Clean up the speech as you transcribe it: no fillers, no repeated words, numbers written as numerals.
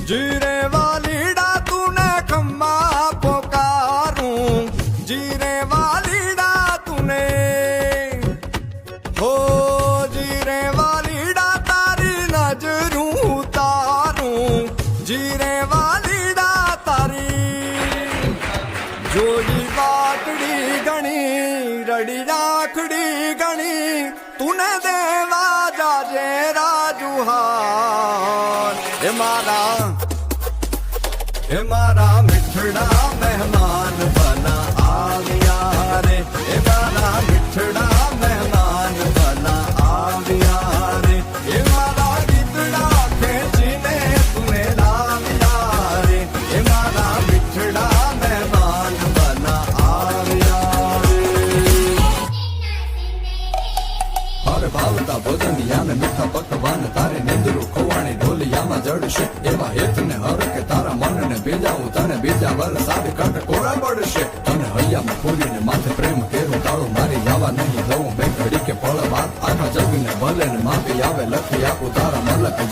जीरे वालीडा तूने खम्मा पुकारूं, जीरे वालीडा तूने हो, जीरे वालीडा तारी नजरूं उतारूं, जीरे वालीडा तारी जोई बाटड़ी गणी रड़ी राखड़ी गणी तूने देवा जाजे राजुहार। ए मारा मिठड़ा मेहमान बना आ गया रे, ए मारा मिठड़ा मेहमान बना आ गया रे, ए मारा गीतड़ा खेचीने तूने ला गया रे, ए मारा मिठड़ा मेहमान बना आ गया रे। और भावता भोजनिया में मीठा पकवान तारे निंदरू खोवाणी ढोलियाમાં જડશે એવા હેતને હરકે તારા મનને બેજાવું તને બીજા વરસાદ કટ કોરા પડશે તને હૈયામાં ફૂલીને માથે પ્રેમ કેરું તાળું મારી જવા નહીં દઉં બે ઘડી કે પળ વાત આખા જગને ભલે ને માફી આવે લખી આપું તારા મલક જે